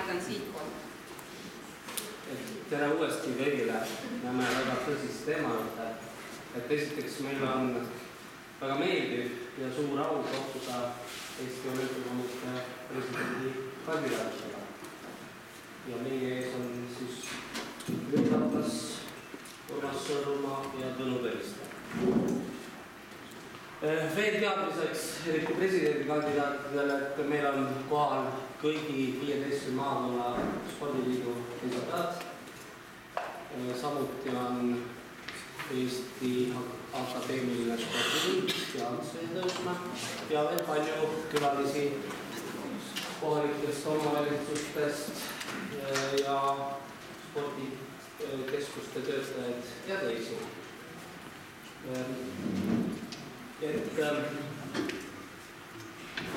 jätkan siitpoolt. Tere uuesti kõigile. Näeme väga tõsist teemat. Esiteks meil on väga meeldiv ja suur au kohtuda Eesti Olümpiakomitee presidendi kandidaatidega. Ja meie ees on siis Lüüt Ratas, Urmas Sõõrumaa ja Tõnu Tõniste. Veel teadmiseks eriti presidendikandidaatidele, et meil on kohal kõigi 15 maakonna spordiliidu esindajaid. Samuti on Eesti Akadeemiline Spordiliit ja Ansveen Tõusma ja veel palju külalisi kohalikest omavalitsustest ja spordikeskuste töötajaid ja teisi.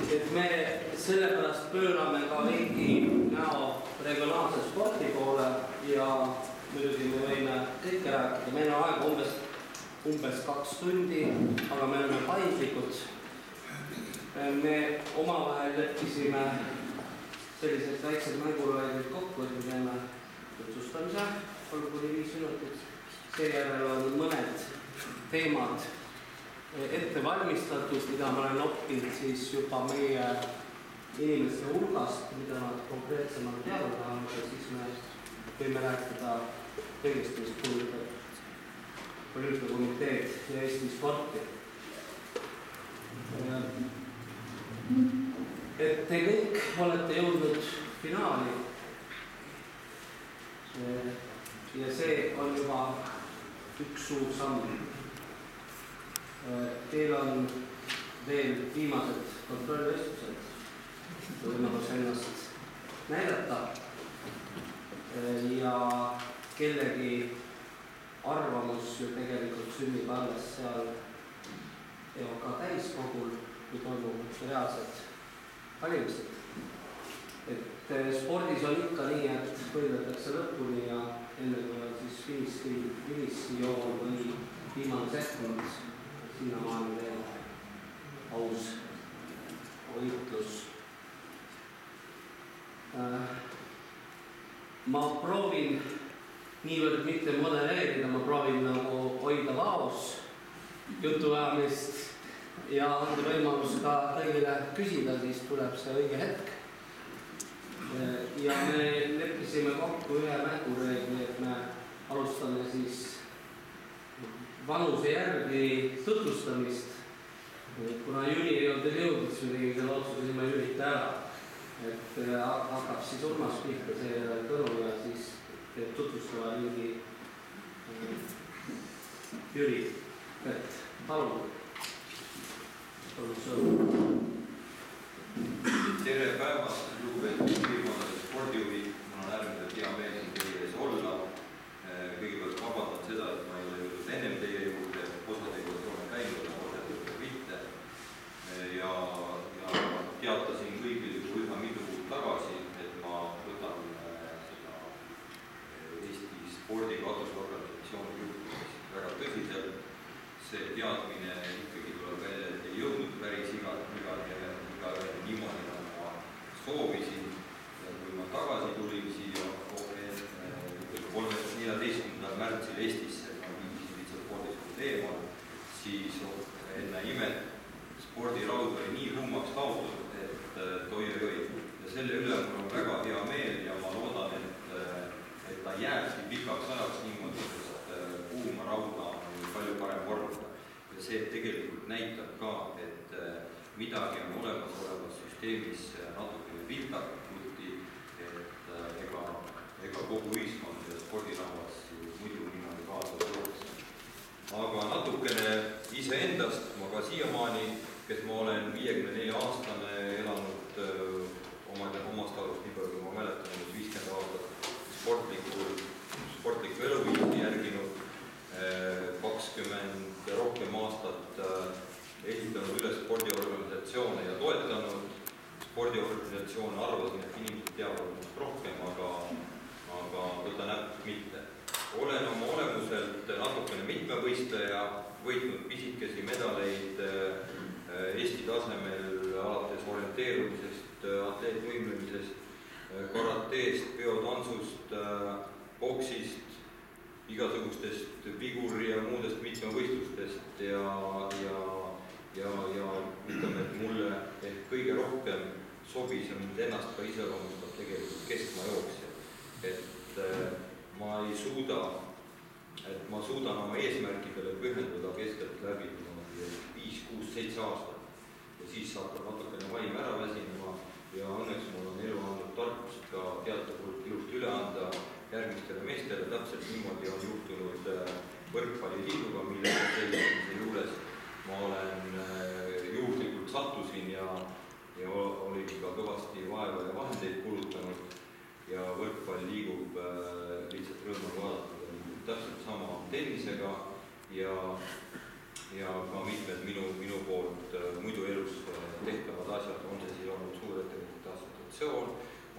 Et me sellepärast pöörame ka veidi näo regionaalse spordi poole ja muidugi me võime kõike rääkida. Meil on aega umbes 2 tundi, aga me oleme paindlikud. Me omavahel leppisime sellised väiksed mängureeglid kokku, et me teeme tutvustamise 3–5 minutit. Seejärel on mõned teemad ette valmistatud, mida ma olen oppinud siis juba meie inimeste hulgast, mida nad konkreetsemalt teavad, aga siis me võime rääkida kõigest, mis puudutab Olümpiakomiteed ja Eesti sporti. Et te kõik olete jõudnud finaali ja see on juba üks suur samm. Teil on veel viimased kontrollvestlused, võimalus ennast näidata ja kellegi arvamus ju tegelikult sünnib alles seal EOK täiskogul, kui toimuvad reaalsed valimised. Et spordis on ikka nii, et võidetakse lõpuni ja enne kui on siis finishijoon või viimane sekund, sinna maani veel aus võitlus. Ma proovin niivõrd mitte modereerida, ma proovin nagu hoida vaos jutuajamist ja anda võimalus ka kõigile küsida, siis tuleb see õige hetk. Ja me leppisime kokku ühe mängureegli, et me alustame siis vanuse järgi tutvustamist. Kuna Jüri ei olnud jõudnud, siis me tegime selle otsustasime Jürit ära. Et hakkab siis Urmas pihta seejärel Tõnu ja siis teeb tutvustava ringi Jüri. Et palun. Tere päevast, lugupeetud piirkondade spordijuhid. Mul on äärmiselt hea meel teie ees olla. Kõigepealt vabandan seda, et ma ei ole jõudnud ennem teie juurde, osadega olen käinud, osadega mitte. Ja teatasin kõigile üha mitu kuud tagasi, et ma võtan seda Eesti spordi katusorganisatsiooni juhtimist väga tõsiselt. See teadmine ikkagi tuleb välja, et ei jõudnud päris iga niimoodi, nagu ma soovisin. Ja kui ma tagasi tulin siia 14. märtsil Eestisse, ma viisin lihtsalt 1,5 kuud eemal, siis enne imet spordiraud oli nii kummaks kaotud, et toi-oi. Ja selle üle mul on väga hea meel ja ma loodan, et ta jääbki pikaks ajaks niimoodi, sest kuuma rauda on palju parem vormida. Ja see tegelikult näitab ka, et midagi on olemasolevas süsteemis natukene viltakuti, et ega kogu ühiskond ja spordirahvas muidu niimoodi kaasa tuleks. Aga natukene iseendast ma ka siiamaani, kes ma olen 54-aastane elanud omast arust nii palju, kui ma mäletan, 50 aastat sportlikku eluviisi järginud, 20 rohkem aastat esitanud üle spordiorganisatsioone ja toetanud spordiorganisatsioone, arvasin, et inimesed teavad minust rohkem, aga võta näpust mitte. Olen oma olemuselt natukene mitmevõistleja, võitnud pisikesi medaleid Eesti tasemel alates orienteerumisest, atleetvõimlemisest karateest, peotantsust, boksist, igasugustest viguri ja muudest mitmevõistlustest ja ütleme, et mulle ehk kõige rohkem sobis ja mind ennast ka iseloomustab tegelikult keskmaajooksja. Et ma suudan oma eesmärkidele pühenduda keskelt läbi 5, 6, 7 aastat ja siis hakkab natukene vaim ära väsinema ja õnneks mul on elu andnud tarkust ka teatud hulk ilust üle anda järgmistele meestele. Täpselt niimoodi on juhtunud võrkpalliliiduga, mille sellisemise juures ma olen juhuslikult sattusin ja olin ka kõvasti vaeva ja vahendeid kulutanud ja võrkpall liigub lihtsalt rõõmu vaadata. Täpselt sama tennisega ja ka mitmed minu poolt muidu elus tehtavad asjad, on see siis olnud suurettevõtete assotsiatsioon,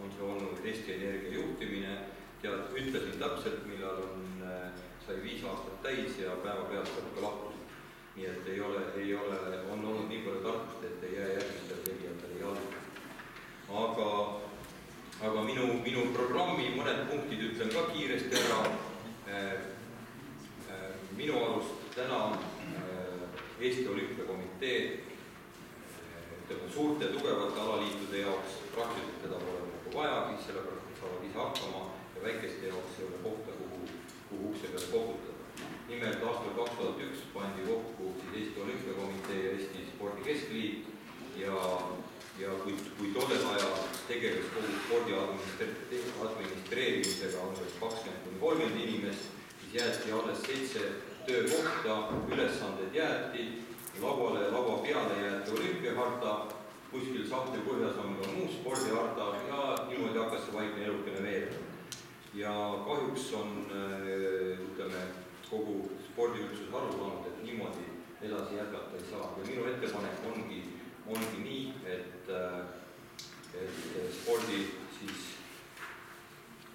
on see olnud Eesti Energia juhtimine. Ütlesin täpselt, millal sai 5 aastat täis ja päeva pealt saab ka lahkusin. Nii et ei ole, on olnud nii palju tarkust, et ei jää järgmistel tegijatele jalgu. Aga minu programmi mõned punktid ütlen ka kiiresti ära. Minu arust täna Eesti Olümpiakomitee suurte tugevate alaliitude jaoks praktiliselt teda pole vajagi, sellepärast et saavad ise hakkama ja väikeste jaoks ei ole kohta, kuhu ukse peal koputada. Nimelt aastal 2001 pandi kokku Eesti Olümpiakomitee ja Eesti Spordi Keskliit ja kui tollel ajal tegeles kogu spordi administreerimisega umbes 20–30 inimest, siis jäeti alles 7 töökohta, ülesanded jäeti, lava peale jäeti olümpiaharta, kuskil sahtli põhjas on ka muu spordiharta ja niimoodi hakkas see vaikne elukene veelda. Ja kahjuks on, ütleme, kogu spordiüksus aru saanud, et niimoodi edasi jätkata ei saa. Ja minu ettepanek ongi nii, et spordi siis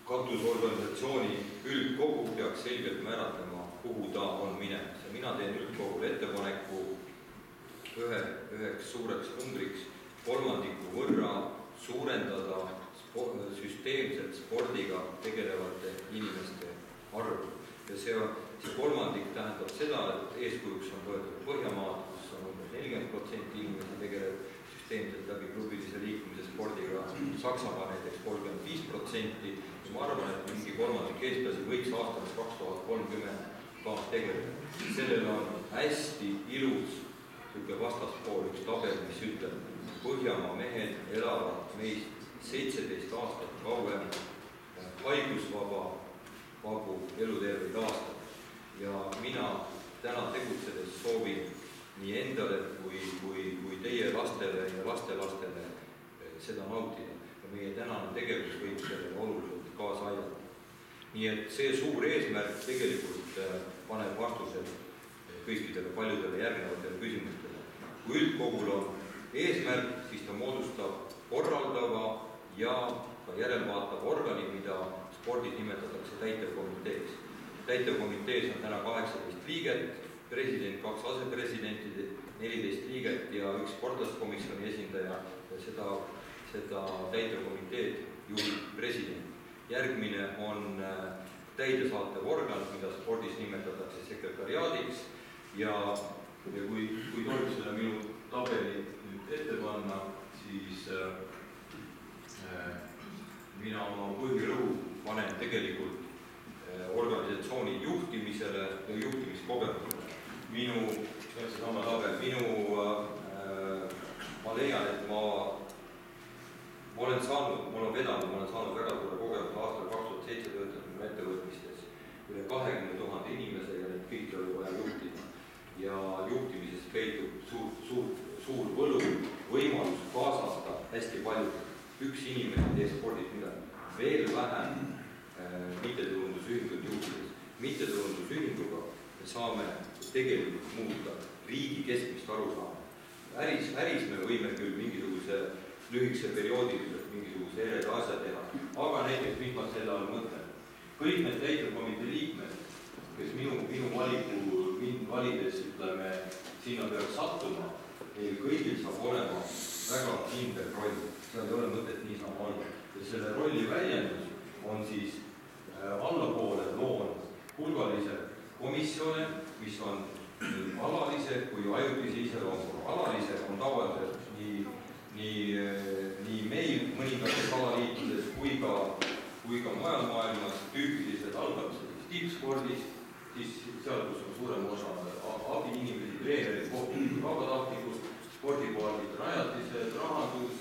katusorganisatsiooni üldkogu peaks selgelt määratlema, kuhu ta on minemas. Ja mina teen üldkogule ettepaneku üheks suureks numbriks 3% võrra suurendada süsteemselt spordiga tegelevate inimeste arvu. Ja see 3% tähendab seda, et eeskujuks on võetud Põhjamaad, kus on umbes 40% inimesi tegeleb süsteemselt läbi klubilise liikumise spordiga, Saksamaa näiteks 35%. Ma arvan, et mingi 3% eestlasi võiks aastaks 2030 ka tegeleda. Sellel on hästi ilus vastaspool üks tabel, mis ütleb, Põhjamaa mehed elavad meist 17 aastat kauem haigusvabu eluterveid aastaid. Ja mina täna tegutsedes soovin nii endale kui teie lastele ja lastelastele seda nautida. Ja meie tänane tegevus võib sellele oluliselt kaasa aidata. Nii et see suur eesmärk tegelikult paneb vastused kõikidele paljudele järgnevatele küsimustele. Kui üldkogul on eesmärk, siis ta moodustab korraldava ja ka järelvaatava organi, mida spordis nimetatakse täitevkomiteeks. Täitevkomitees on täna 18 liiget, president, 2 asepresidenti, 14 liiget ja 1 sportlaskomisjoni esindaja ja seda täitevkomiteed juhib president. Järgmine on täidesaatev organ, mida spordis nimetatakse sekretariaadiks ja kui tohib selle minu tabeli nüüd ette panna, siis mina oma põhirõhu panen tegelikult organisatsiooni juhtimisele ja juhtimiskogemusele. Ma leian, et ma olen saanud väga suure kogemuse aastal 2007 töötatud ettevõtmistes üle 20 000 inimese ja neid kõiki oli vaja juhtida. Ja juhtimises peitub suur võlu võimalus kaasata hästi palju. Üks inimene teeb spordis midagi. Veel vähem mittetulundusühingut juhtides. Mittetulundusühinguga me saame tegelikult muuta riigi keskmist arusaama. Äris me võime küll mingisuguse lühikese perioodi mingisuguse ereda asja teha, aga näiteks mis ma selle all mõtlen. Kõik need täitevkomitee liikmed, kes mind valides, ütleme, sinna peaks sattuma, neil kõigil saab olema väga kindel roll. Seal ei ole mõtet niisama olla. Ja ja selle rolli väljendus on siis allapoole loon hulgalise komisjone, mis on nii alalise kui ajutise iseloomuga. Alalise on tavaliselt nii meil mõningates alaliitudes kui ka mujal maailmas tüüpilised algamised tippspordis, siis seal, kus on suurem osa abiinimesi, treenerid, kohtunikud, vabatahtlikud, spordipaadid, rajatised, rahandus,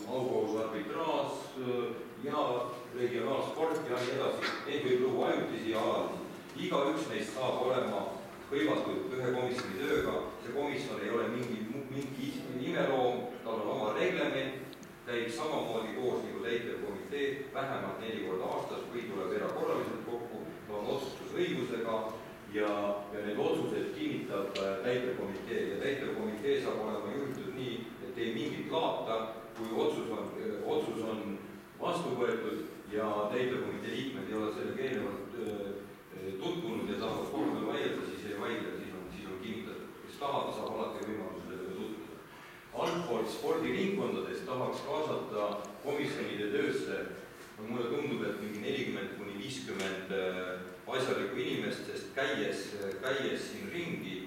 aukohus, arbitraaž ja regionaalsport ja nii edasi. Neid võib luua ajutisi ja alalisi. Igaüks neist saab olema hõivatud ühe komisjoni tööga. See komisjon ei ole mingi imeloom, tal on oma reglement, käib samamoodi koos nagu täitevkomitee vähemalt 4 korda aastas, või tuleb erakorraliselt kokku, ta on otsustusõigusega ja need otsused kinnitab täitevkomitee. Ja täitevkomitee saab olema juhitud nii, et ei mingit laata, kui otsus on vastu võetud ja täitevkomitee liikmed ei ole sellega eelnevalt tutvunud ja tahavad kohapeal vaielda, siis ei vaidle, siis on kinnitatud. Kes tahab, saab alati võimalus sellega tutvuda. Allpool spordiringkondades tahaks kaasata komisjonide töösse, mulle tundub, et mingi 40–50 asjalikku inimest, sest käies siin ringi,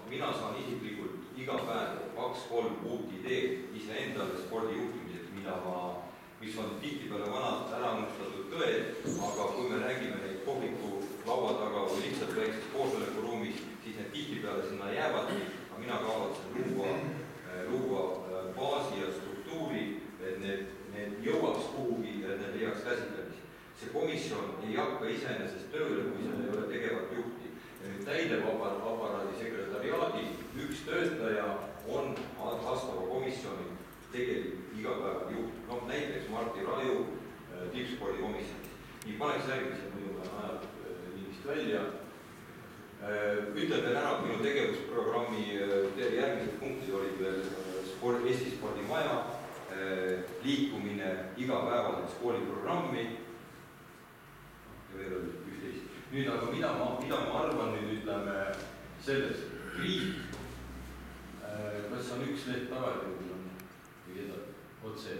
mina saan isiklikult iga päev 2-3 uut ideed iseendale spordijuhtimiseks, mis on tihtipeale vanad ära unustatud tõed, aga kui me räägime neid kohviku laua taga või lihtsalt väikses koosolekuruumis, siis need tihtipeale sinna jäävadki, aga mina kavatsen luua baasi ja struktuuri, et need jõuaks kuhugi ja need leiaks käsitlemist. See komisjon ei hakka iseenesest tööle, kui seal ei ole tegevat juhti. Täidevaparaadi sekretariaadi üks töötaja on vastava komisjoni tegelik igapäeva juht. Näiteks Martti Raju tippspordikomisjonis. Nii paneks järgmise muidu ajad liinist välja. Ütlen veel ära, et minu tegevusprogrammi järgmised punktid olid veel Eesti spordimaja, liikumine igapäevaseks kooliprogrammi ja veel oli 11. Nüüd aga mida ma arvan nüüd ütleme sellest, riik, kas on üks leht tagasi või edasi, otse.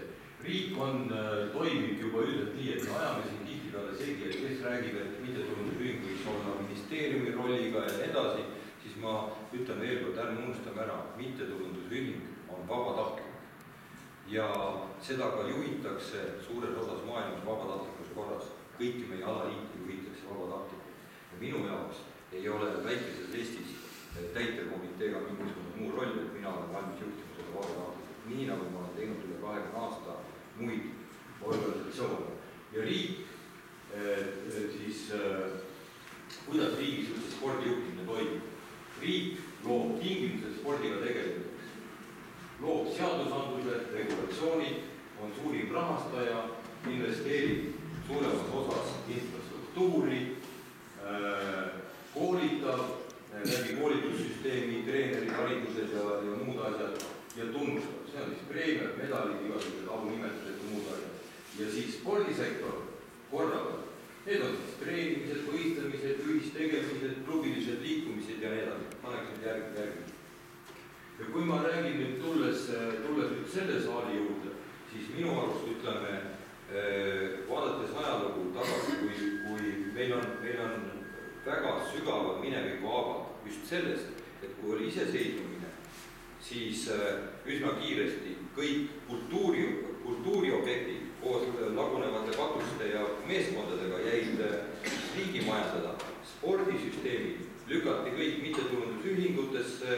Riik toimib juba üldiselt nii, et me ajame siin tihtipeale segi, et kes räägib, et mittetulundusühing võiks olla ministeeriumi rolliga ja nii edasi, siis ma ütlen veel kord, ärme unustame ära, mittetulundusühing on vabatahtlik. Ja seda ka juhitakse suures osas maailmas vabatahtlikus korras. Kõiki meie alaliite juhitakse vabatahtlikult. Ja minu jaoks ei ole väikeses Eestis täitevkomiteega mingisugune muu roll, et mina olen valmis juhtima seda vabatahtlikult. Nii nagu ma olen teinud üle 20 aasta muid organisatsioone. Ja riik, kuidas riigis üldse spordijuhtimine toimub? Riik loob tingimused spordiga tegelemiseks. Loob seadusandlused, regulatsioonid, on suurim rahastaja, investeerib suuremas osas infrastruktuuri, koolitab läbi koolitussüsteemi, treenerid, haridused ja muud asjad ja tunnustab. See on siis preemiad, medalid, igasugused aunimetused ja muud asjad. Ja siis spordisektor korraldab. Need on siis treenimised, võistlemised, ühistegemised, klubilised liikumised ja nii edasi. Paneks nüüd järgi. Ja kui ma räägin nüüd tulles nüüd selle saali juurde, siis minu arust ütleme, vaadates ajalugu tagasi, kui meil on väga sügavad mineviku haavad just sellest, et kui oli iseseisvumine, siis üsna kiiresti kõik kultuuriobjektid koos lagunevate katuste ja meeskondadega jäid riigi majandada. Spordisüsteemid lükati kõik mittetulundusühingutesse,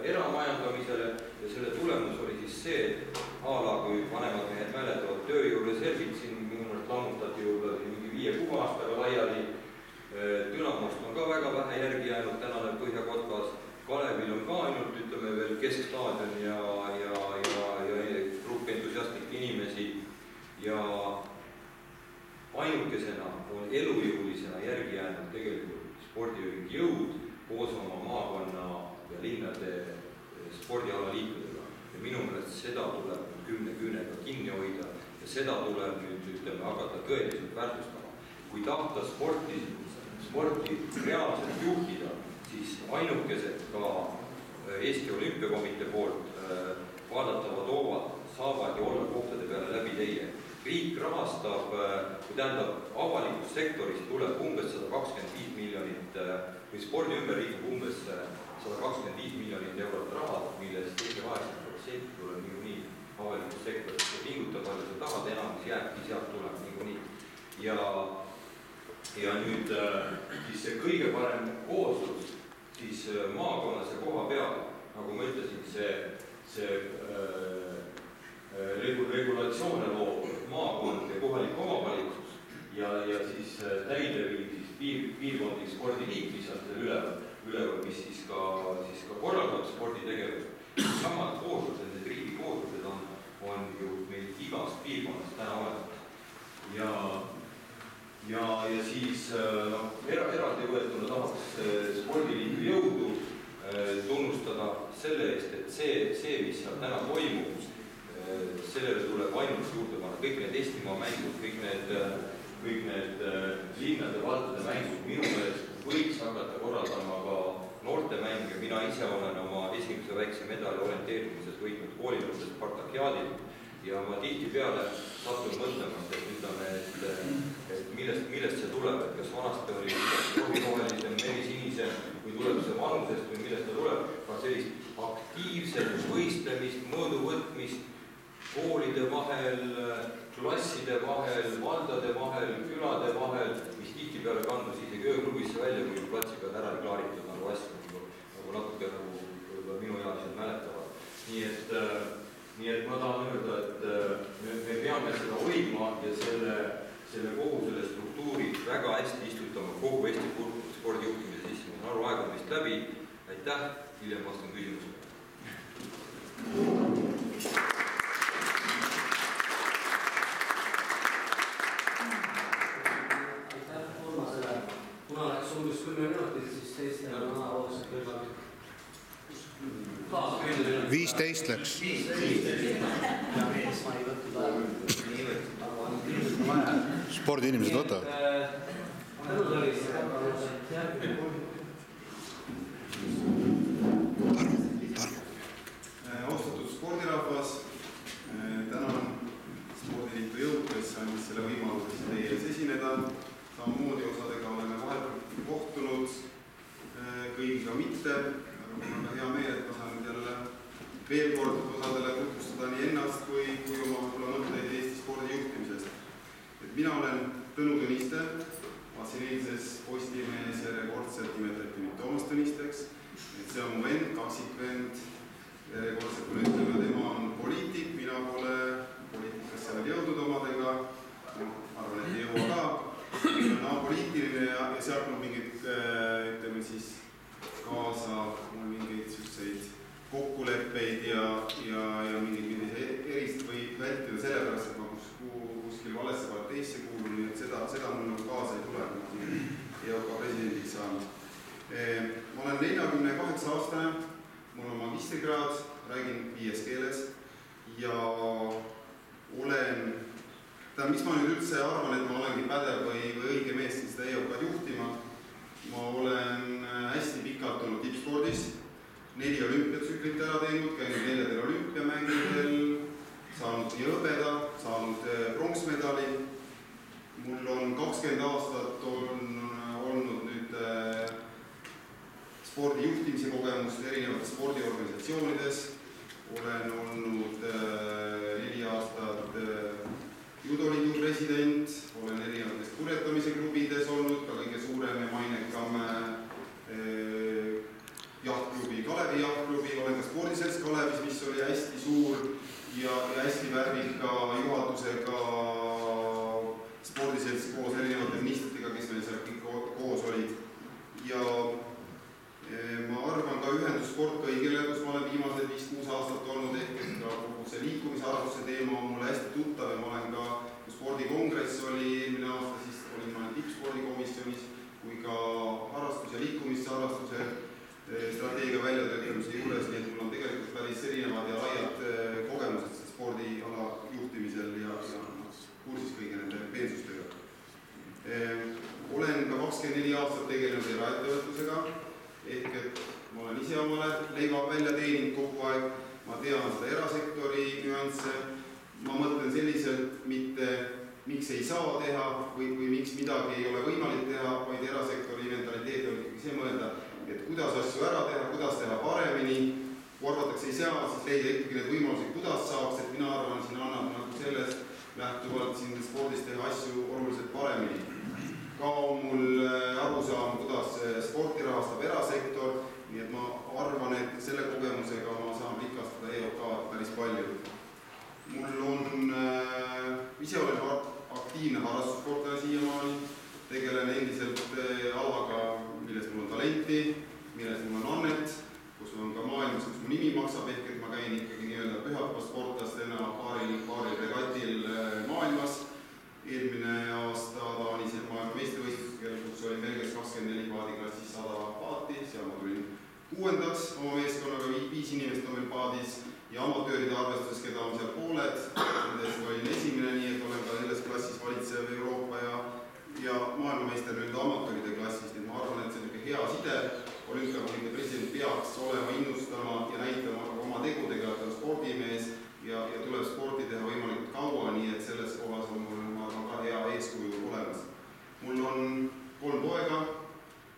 eramajandamisele ja selle tulemus oli siis see, et kui vanemad mehed mäletavad, tööjõureservid siin minu mõnest lammutati juba mingi 5-6 aastaga laiali. Dünamost on ka väga vähe järgi jäänud tänane Põhja-Kotkas. Kalevil on ka ainult, ütleme veel, keskstaadion ja grupp entusiastlikke inimesi. Ja ainukesena on elujõulisena järgi jäänud tegelikult spordiühing Jõud koos oma maakonna ja linnade spordialaliitudega. Ja minu meelest seda tuleb 10 küünega kinni hoida ja seda tuleb nüüd, ütleme, hakata tõeliselt väärtustama. Kui tahta sporti reaalselt juhtida, siis ainukesed ka Eesti Olümpiakomitee poolt vaadatavad hoovad saavad ju olla kohtade peale läbi teie. Riik rahastab, kui tähendab, avalikust sektorist tuleb umbes 125 miljonit või spordi ümber liigub umbes 125 miljonit eurot raha, millest 80% tuleb niikuinii avalikust sektorist ja pinguta palju sa tahad, enamus jääbki sealt tuleb niikuinii. Ja nüüd siis see kõige parem kooslus siis maakonnas ja koha peal, nagu ma ütlesin, see regulatsioone loob maakond ja kohalik omavalitsus ja siis täideviiv siis piirkondlik spordiliit, mis on seal üleval, mis siis ka korraldab sporditegevust. Samad kooslused, need riigi kooslused on ju meil igast piirkonnast täna olemas. Ja siis eraldi võetuna tahaks spordiliidu jõudu tunnustada selle eest, et see, mis seal täna toimub, sellele tuleb ainult juurde panna. Kõik need Eestimaa mängud, kõik need linnade valdade mängud, minu meelest võiks hakata korraldama ka noortemänge. Mina ise olen oma esimese väikse medali orienteerumises võitnud koolinostes Spartakiaadil ja ma tihtipeale satun mõtlema, et millest see tuleb, et kas vanasti oli rohirohelisem, merisinise või tuleb see vanusest või millest ta tuleb, ka sellist aktiivset võistlemist, mõõduvõtmist koolide vahel, klasside vahel, valdade vahel, külade vahel, mis tihtipeale kandus isegi ööklubisse välja, kui platsi peal ära ei klaaritud nagu asju, nagu natuke nagu minu ealised mäletavad. Nii et ma tahan öelda, et me peame seda hoidma ja selle kogu selle struktuuri väga hästi istutama kogu Eesti spordijuhtimise sisse. Ma saan aru, aeg on vist läbi. Aitäh, hiljem vastan küsimusele. Aitäh Urmasele. Kuna läks umbes 10 minutit, siis teistel on ajaloolised kõrval. 15 läks. Spordiinimesed võtavad. Austatud spordirahvas, tänan Spordiliitu jõud, kes andis selle võimaluse teie ees esineda. Samamoodi osadega oleme vahepeal kohtunud, kõigiga mitte. Mul on hea meel, et ma saan jälle veel kord osadele tutvustada nii ennast kui oma mõtteid Eesti spordi juhtimisest. Mina olen Tõnu Tõniste, vaatsin eilses Postimehes järjekordselt nimetati mind Toomas Tõnisteks. See on mu vend, kaksikvend. Järjekordselt kui ütleme, tema on poliitik, mina pole poliitikasse veel jõudnud omadega. Arvan, et ei jõua ka. See on apoliitiline ja sealt mul mingid, ütleme siis, kaasa mingeid selliseid kokkuleppeid ja mingeid erist või vältida sellepärast, et ma kuskil valesse parteisse kuulun, nii et seda mul kaasa ei tule, kui ma EOK presidendiks saanud. Ma olen 48-aastane, mul on magistrikraad, räägin 5 keeles ja miks ma nüüd üldse arvan, et ma olengi pädev või õige mees seda EOK-d juhtima. Ma olen hästi pikalt olnud tippspordis, 4 olümpiatsüklit ära teinud, käinud 4 olümpiamängudel, saanud nii hõbeda, saanud pronksmedali. Mul on 20 aastat olnud nüüd spordi juhtimise kogemust erinevates spordiorganisatsioonides. Olen olnud 4 aastat judoliidu president, olen erinevates purjetamise klubides olnud, ka kõige suurem ja mainekam jahtklubi, Kalevi jahtklubi, olen ka spordiselts Kalevis, mis oli hästi suur ja hästi värvika juhatusega spordiselts koos erinevate ministritega, kes meil seal kõik koos olid. Ja ma arvan ka ühendussport kõigile, kus ma olen viimased 5-6 aastat olnud, ehk ka kogu see liikumisharrastuse teema on mulle hästi tuttav ja ma olen ka, kui spordikongress oli eelmine aasta, siis olin ma tippspordikomisjonis, kui ka harrastus- ja liikumisharrastuse strateegia väljatöötamise juures, nii et mul on tegelikult päris erinevad ja laiad kogemused spordiala juhtimisel ja kursis kõige nende peensustega. Olen ka 24 aastat tegelenud eraettevõtlusega, ehk et ma olen ise omale leiva välja teeninud kogu aeg, ma tean seda erasektori nüansse, ma mõtlen selliselt mitte miks ei saa teha või miks midagi ei ole võimalik teha, vaid erasektori mentaliteet on ikkagi see mõelda, et kuidas asju ära teha, kuidas teha paremini, kui arvatakse ei saa, siis leida ikkagi need võimalused, kuidas saaks, et mina arvan, siin annab nagu sellest lähtuvalt siin spordis teha asju oluliselt paremini. Ka on mul arusaam, kuidas sporti rahastab erasektor, nii et ma arvan, et selle kogemusega ma saan rikastada EOK päris palju. Mul on, ise olen aktiivne harrastussportlaja siiamaani, tegelen endiselt alaga, milles mul on talenti, milles mul on annet, kus on ka maailmas, kus mu nimi maksab, ehk et ma käin ikkagi nii-öelda pühapa sportlastena paaril regatil maailmas. Eelmine aasta Taanis maailma meistrivõistlusel, kus oli Belgias 24 paadiklassis 100 paati, seal ma tulin 6. oma meeskonnaga, 5 inimest on meil paadis ja amatööride arvestuses, keda on seal pooled, nendest olin esimene, nii et olen ka selles klassis valitsev Euroopa ja maailmameister nüüd amatööride klassis, nii et ma arvan, et see on hea side. Olümpiakomitee president peaks olema innustama ja näitama oma tegudega, et on spordimees ja tuleb sporti teha võimalikult kaua, nii et selles kohas on mul ka hea eeskuju olemas. Mul on 3 poega,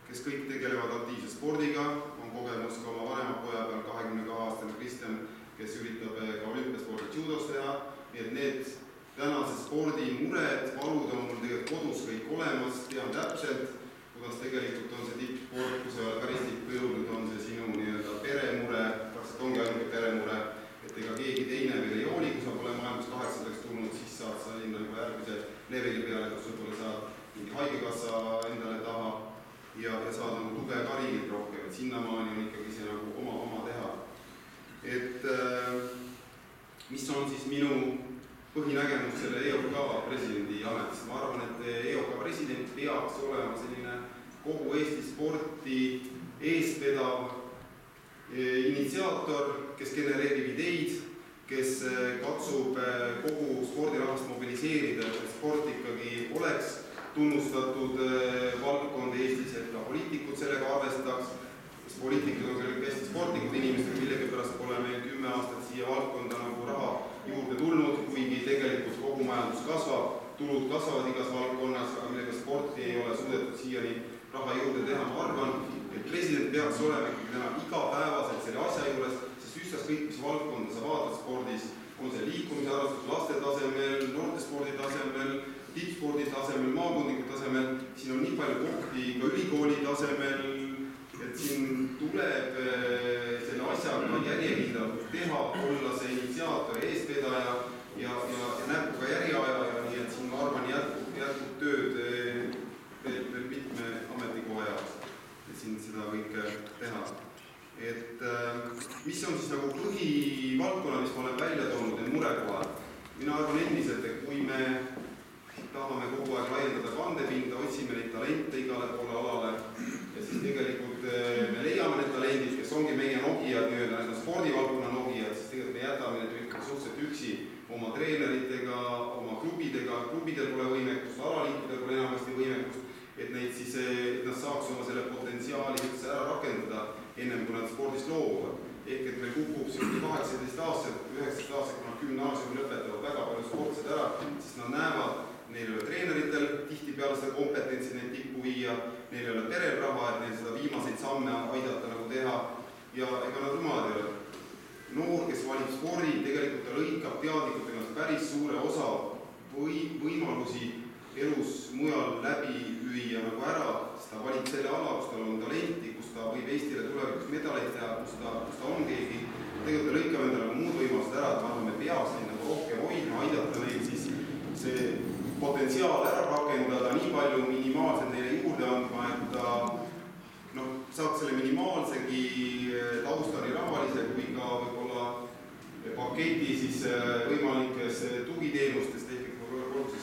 kes kõik tegelevad aktiivse spordiga, on kogemus ka oma vanema poja peal 22-aastane Kristjan, kes üritab ka olümpiaspordi judos teha, nii et need tänased spordimured, valud on mul tegelikult kodus kõik olemas, tean täpselt, kuidas tegelikult on see tippsport, kui sa ei ole päris tippu jõudnud, on see sinu nii-öelda peremure, täpselt ongi ainult peremure, et ega keegi teine veel ei hooli, kui sa pole maailmas 8. tulnud, siis saad sa sinna juba järgmise leveli peale, kus võib-olla saad mingi haigekassa endale taha ja saad nagu tuge ka riigilt rohkem, et sinnamaani on ikkagi see nagu oma teha. Et mis on siis minu põhinägemus selle EOK presidendi ametist? Ma arvan, et EOK president peaks olema selline kogu Eesti sporti eestvedav initsiaator, kes genereerib ideid, kes katsub kogu spordirahvast mobiliseerida, et sport ikkagi oleks tunnustatud valdkond Eestis, et ka poliitikud sellega arvestaks. Poliitikud on küll hästi sportlikud inimesed, millegipärast pole meil 10 aastat siia valdkonda nagu raha juurde tulnud, kuigi tegelikult kogu majandus kasvab, tulud kasvavad igas valdkonnas, aga millega sporti ei ole suudetud siiani raha juurde teha. Ma arvan, et president peaks olema ikkagi täna igapäevaselt selle asja juures, sest ükskõik mis valdkonda sa vaatad spordis, on see liikumisharrastus laste tasemel, noortespordi tasemel, tippspordi tasemel, maakondliku tasemel, siin on nii palju kohti ka ülikooli tasemel, et siin tuleb selle asjaga järjekindlalt teha, olla see initsiaator, eestvedaja ja näpuga järjeajaja, nii et siin ma arvan jätkub tööd veel mitme ametikoha jaoks, et siin seda kõike teha. Et mis on siis nagu põhivaldkonna, mis ma olen välja toonud, need murekohad? Mina arvan endiselt, et kui me tahame kogu aeg laiendada kandepinda, otsime neid talente igale poole alale ja siis tegelikult me leiame need talendid, kes ongi meie nogijad, nii-öelda need on spordivaldkonna nogijad, siis tegelikult me jätame need suhteliselt üksi oma treeneritega, oma klubidega, klubidel pole võimekust, alaliikudel pole enamasti võimekust, et neid siis, et nad saaks oma selle potentsiaali üldse ära rakendada ennem, kui nad spordist loobuvad. Ehk et meil kukub 18 aastat, 19 aastat, kui nad gümnaasiumi lõpetavad väga palju sportsed ära, siis nad näevad, neil ei ole treeneritel tihtipeale seda kompetentsi neid tippu viia, neil ei ole perel raha, et neil seda viimaseid samme aidata nagu teha ja ega nad rumalad ei ole. Noor, kes valib spordi, tegelikult ta lõikab teadlikult ennast päris suure osa võimalusi elus mujal läbi lüüa nagu ära, sest ta valib selle ala, kus tal on talenti, kus ta võib Eestile tulevikus medaleid teha, kus ta on keegi. Tegelikult ta lõikab endale muud võimalused ära, et ma arvan, me peaks neid nagu rohkem hoidma, aidata neid siis see potentsiaal ära rakendada, nii palju minimaalselt neile juurde andma, et ta saaks selle minimaalsegi tausta nii rahalise kui ka võib-olla paketi siis võimalikes tugiteenustest, ehk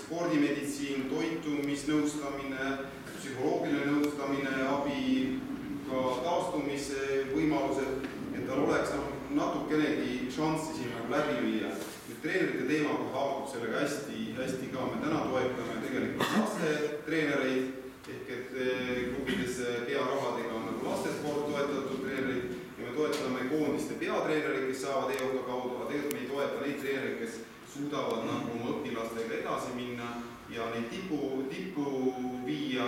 spordimeditsiin, toitumisnõustamine, psühholoogiline nõustamine, abi, ka taastumise võimalused, et tal oleks natukenegi šanssi siin nagu läbi viia. Nüüd treenerite teema haakub sellega hästi ka. Me täna toetame tegelikult laste treenereid, ehk et klubides pearahadega on nagu lastesport toetatud treenereid ja me toetame koondis endiste peatreenerid, kes saavad EOK kaudu, aga tegelikult me ei toeta neid treenereid, kes suudavad nagu oma õpilastega edasi minna ja neid tippu viia,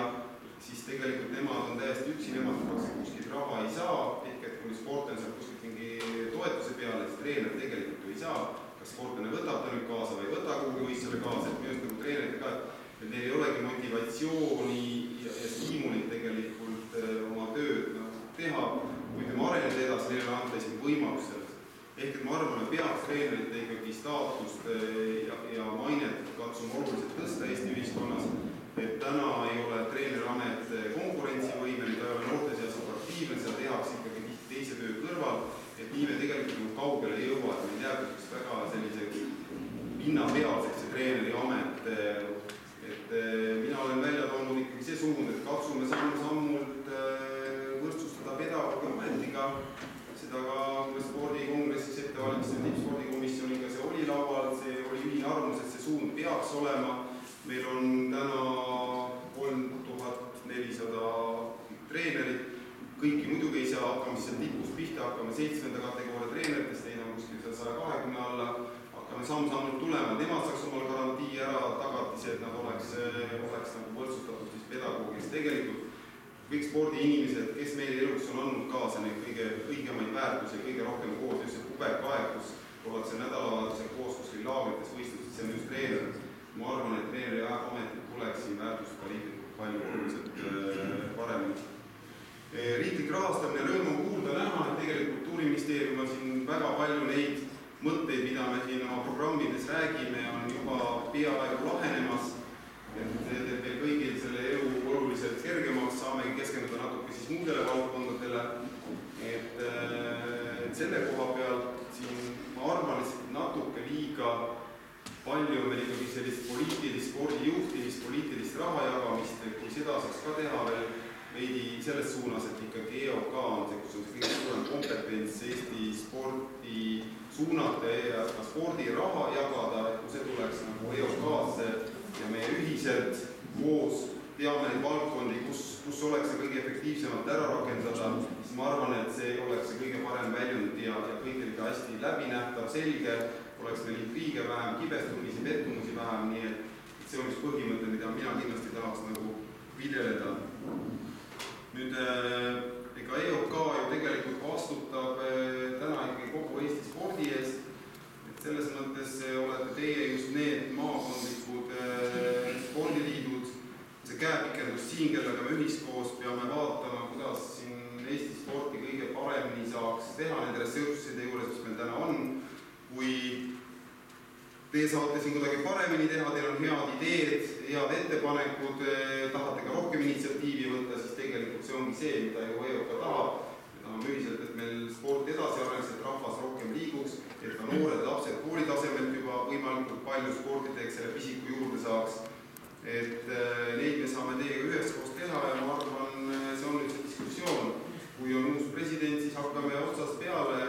siis tegelikult nemad on täiesti üksi, nemad kuskilt raha ei saa, ehk et kui sportlane saab kuskilt mingi toetuse peale, siis treener tegelikult ju ei saa, kas sportlane võtab ta nüüd kaasa või ei võta kuhugi võistluse kaasa, et minu arust nagu treenerite ka, et neil ei olegi motivatsiooni ja stiimulit tegelikult oma tööd teha, kui tema areneda edasi, neile anda isegi võimalus sellest. Ehk et ma arvan, et peaks treenerite ikkagi staatust ja mainet katsuma oluliselt tõsta Eesti ühiskonnas, et täna ei ole treeneramet konkurentsivõimeline, ta ei ole noorte seas atraktiivne, seal tehakse ikkagi tihti teise töö kõrval, et nii me tegelikult kaugele ei jõua, et meil jääb väga selliseks pinnapealseks see treeneri amet. Et mina olen välja toonud ikkagi see suund, et katsume sammult võrdsustada pedagoogi ametiga, seda ka spordikongressis ettevalmistatud tippspordikomisjoniga, see oli laual, see oli ühine arvamus, et see suund peaks olema. Meil on täna 3400 treenerit, kõiki muidugi ei saa, hakkame siis tipust pihta, hakkame 7. kategooria treeneritest, neid on kuskil 120 alla, hakkame samm-sammult tulema, nemad saaks omal garantii ära tagatise, et nad oleks nagu võrdsustatud siis pedagoogis. Tegelikult kõik spordiinimesed, kes meil eluks on andnud kaasa neid kõige õigemaid väärtusi, kõige rohkem koos, just see pubekaeg, kus ollakse nädalavahetusel koos kuskil laagrites võistlused, see on just treener. Ma arvan, et treeneri ametit tuleks siin väärtuspoliitikud palju oluliselt paremini. Riiklik rahastamine rõõm on kuulda näha, et tegelikult Kultuuriministeerium on siin väga palju neid mõtteid, mida me siin oma programmides räägime, on juba peaaegu lahenemas. Et meil kõigil selle elu oluliselt kergemaks saamegi keskenduda natuke siis muudele valdkondadele. Et selle koha pealt siin ma arvan, et natuke liiga palju on meil ikkagi sellist poliitilist spordijuhtimist, poliitilist raha jagamist, kui seda saaks ka teha veel veidi selles suunas, et ikkagi EOK on see, kus on see kõige suurem kompetents Eesti spordi suunata ja ka spordiraha jagada, et kui see tuleks nagu EOK-sse ja meie ühiselt koos teame neid valdkondi, kus oleks see kõige efektiivsemalt ära rakendada, siis ma arvan, et see oleks see kõige parem väljund ja kõigile hästi läbinähtav, selge, oleks meil intriige vähem, kibestumisi, pettumusi vähem, nii et see on üks põhimõte, mida mina kindlasti tahaks nagu viljeleda. Nüüd, ega EOK ju tegelikult vastutab täna ikkagi kogu Eesti spordi eest, et selles mõttes olete teie just need maakondlikud spordiliidud, see käepikendus siin, kellega me ühiskoos peame vaatama, kuidas siin Eesti sporti kõige paremini saaks teha nende ressursside juures, mis meil täna on. Kui teie saate siin kuidagi paremini teha, teil on head ideed, head ettepanekud, tahate ka rohkem initsiatiivi võtta, siis tegelikult see ongi see, mida ju EOK tahab. Me tahame ühiselt, et meil sport edasi areneks, et rahvas rohkem liiguks, et ka noored lapsed koolitasemelt juba võimalikult palju spordi teeks, selle pisiku juurde saaks. Et neid me saame teiega üheskoos teha ja ma arvan, see on nüüd see diskussioon. Kui on uus president, siis hakkame otsast peale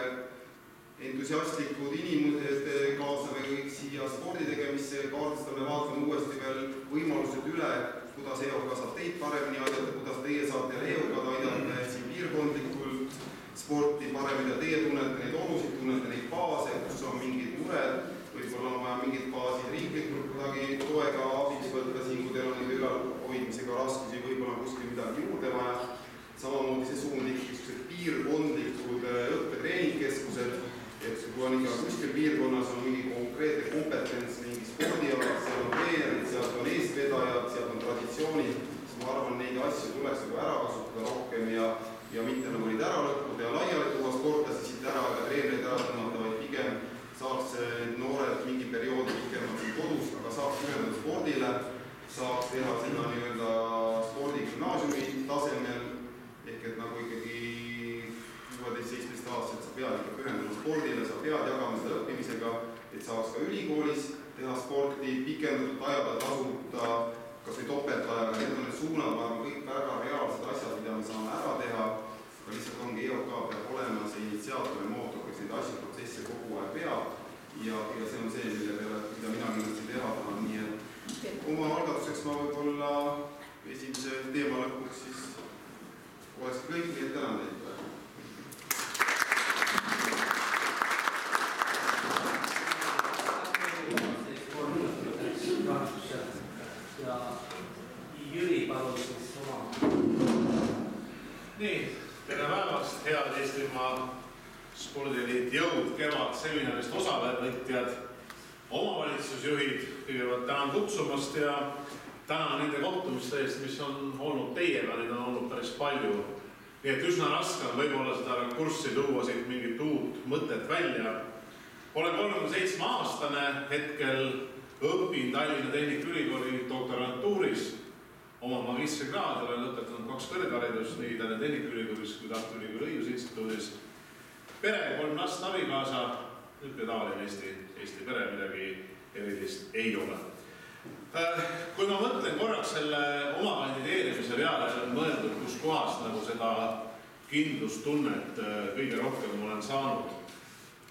entusiastlikud inimesed, kaasame kõik siia spordi tegemisse, kaardistame, vaatame uuesti veel võimalused üle, kuidas EOK saab teid paremini aidata, kuidas teie saate EOK-d aidata, et siin piirkondlikult sporti paremini, mida teie tunnete, neid olusid tunnete, neid baase, kus on mingid mured, võib-olla on vaja mingid baasid riiklikult kuidagi toega abiks võtta siin, kui teil on ülalhoidmisega raskusi, võib-olla kuskil midagi juurde vaja. Samamoodi see suund ikkagi piirkondlikud õppe-treeningkeskused, et kui on ikka kuskil piirkonnas on mingi konkreetne kompetents, mingi spordialad, seal on treenerid, sealt on eestvedajad, sealt on traditsioonid, siis ma arvan, neid asju tuleks nagu ära kasutada rohkem ja mitte nagu neid ära lõpuda ja laiali tuua sportlasi siit ära ega treenerid ära tõmmata, vaid pigem saaks noored mingi perioodi pikemalt kodus, aga saaks ühendada spordile, saaks teha seda nii-öelda spordigümnaasiumi tasemel, ehk et nagu ikkagi 16-17 aastaselt sa pead ikka pühendama spordile, sa pead jagama seda õppimisega, et saaks ka ülikoolis teha sporti, pikendatud ajada, tasuta, kas või topeltajaga, need on need suunad, ma arvan, kõik väga reaalsed asjad, mida me saame ära teha, aga lihtsalt ongi EOK peab olema see initsiaator ja mootor, kes neid asju protsesse kogu aeg veab ja see on see, mida mina kindlasti teha tahan, nii et oma algatuseks ma võib-olla esimese teema lõpuks siis oleks kõik, nii et tänan teid. seminarist osalevõtjad, omavalitsusjuhid, kõigepealt tänan kutsumast ja tänan nende kohtumiste eest, mis on olnud teiega, neid on olnud päris palju. Nii et üsna raske on võib-olla seda kurssi tuua siit mingit uut mõtet välja. Olen 37-aastane, hetkel õpin Tallinna Tehnikaülikooli doktorantuuris, oma magistrikraadi, olen lõpetanud 2 kõrgharidust nii Tallinna Tehnikaülikoolis kui Tartu Ülikooli õigusinstituudis. Pere, 3 last, abikaasa, nüüd tavaline Eesti pere, midagi erilist ei ole. Kui ma mõtlen korraks selle oma kandideerimise peale, on mõeldud, kus kohast nagu seda kindlustunnet kõige rohkem olen saanud,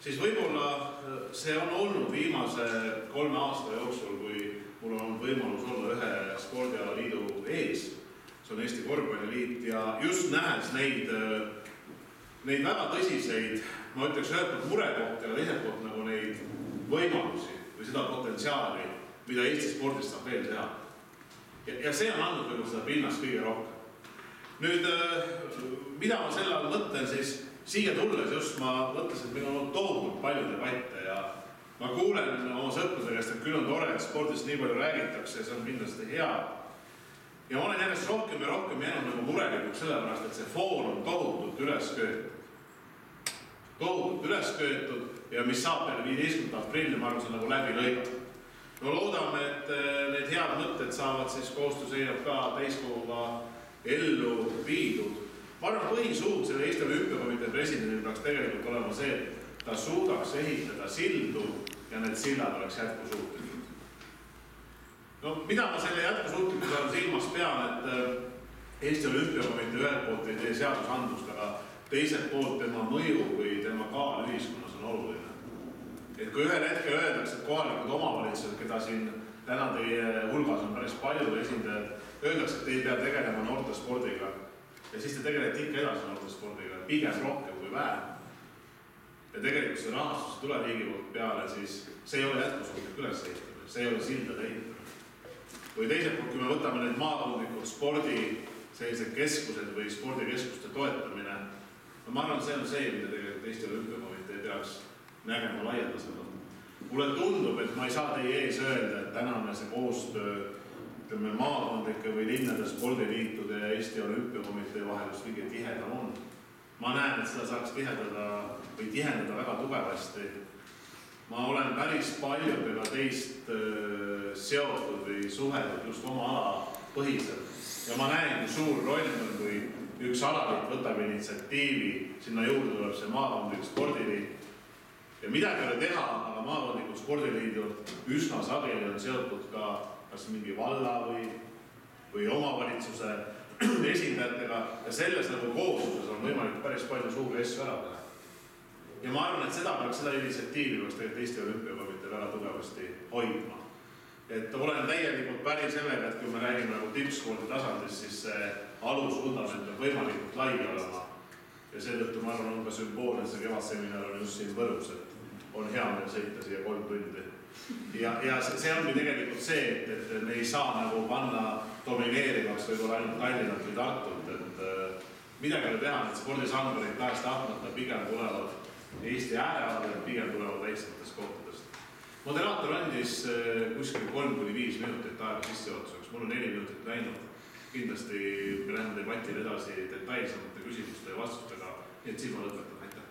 siis võib-olla see on olnud viimase 3 aasta jooksul, kui mul on võimalus olla ühe spordialaliidu ees. See on Eesti Korvpalliliit ja just nähes neid väga tõsiseid, ma ütleks ühelt poolt murekohti, aga teiselt poolt nagu neid võimalusi või seda potentsiaali, mida Eesti spordist saab veel teha. Ja see on andnud võib-olla seda pinnast kõige rohkem. Nüüd, mida ma selle all mõtlen, siis siia tulles just ma mõtlesin, et meil on olnud tohutult palju debatte ja ma kuulen oma sõprade käest, et küll on tore, et spordist nii palju räägitakse ja see on kindlasti hea. Ja ma olen järjest rohkem ja rohkem jäänud nagu murelikuks sellepärast, et see foon on tohutult üles köetud ja mis saab peale 15. aprilli, ma arvan, see on nagu läbi lõigatud. No loodame, et need head mõtted saavad siis koostöös EOK täiskoguga ellu viidud. Ma arvan, põhisuund selle Eesti Olümpiakomitee presidendil peaks tegelikult olema see, et ta suudaks ehitada sildu ja need sillad oleks jätkusuutlikud. No, mida ma selle jätkusuutlikkuse all silmas pean, et Eesti Olümpiakomitee ühelt poolt ei tee seadusandlust, aga teiselt poolt tema mõju või tema kaal ühiskonnas on oluline. Et kui ühel hetkel öeldakse, et kohalikud omavalitsused, keda siin täna teie hulgas on päris palju esindajad, öeldakse, et ei pea tegelema noortespordiga ja siis te tegelete ikka edasi noortespordiga, pigem rohkem kui vähem. Ja tegelikult see rahastus tuleb riigi poolt peale, siis see ei ole jätkusuutlik üles ehitamine, see ei ole sildade ehitamine. Või teiselt poolt, kui me võtame need maakondlikud spordi sellised keskused või spordikeskuste toetamine, ma arvan, see on see, mida tegelikult Eesti Olümpiakomitee peaks nägema laialdasemalt. Mulle tundub, et ma ei saa teie ees öelda, et tänane see koostöö maakondlike või linnade spordiliitude ja Eesti Olümpiakomitee vahel just kõige tihedam on. Ma näen, et seda saaks tihendada väga tugevasti. Ma olen päris paljudega teist seotud või suheldud just oma ala põhiselt. Ja ma näen, kui suur roll on, kui üks alaliit võtab initsiatiivi, sinna juurde tuleb see maakondlik spordiliit. Ja midagi ei ole teha, aga maakondlikud spordiliidud üsna sageli on seotud ka kas mingi valla või omavalitsuse esindajatega ja selles nagu koosluses on võimalik päris palju suuri asju ära teha. Ja ma arvan, et seda initsiatiivi peaks tegelikult Eesti Olümpiakomitee väga tugevasti hoidma. Et olen täielikult päri sellega, et kui me räägime nagu tippspordi tasandist, siis see alusfundament on võimalikult lai olema. Ja seetõttu ma arvan, on ka sümboolne, see kevadseminar on just siin Võrus, et on hea meil sõita siia 3 tundi. Ja see ongi tegelikult see, et me ei saa nagu panna domineerivaks võib-olla ainult Tallinnat või Tartut, et midagi ei teha, et spordisangarid tahes-tahtmata pigem tulevad Eesti äärealal, pigem tulevad väiksematest kohtadest. Moderaator andis kuskil 3-5 minutit aega sissejuhatuseks, mul on 4 minutit läinud. Kindlasti me läheme debatil edasi detailsemate küsimuste ja vastustega, nii et siin ma lõpetan, aitäh.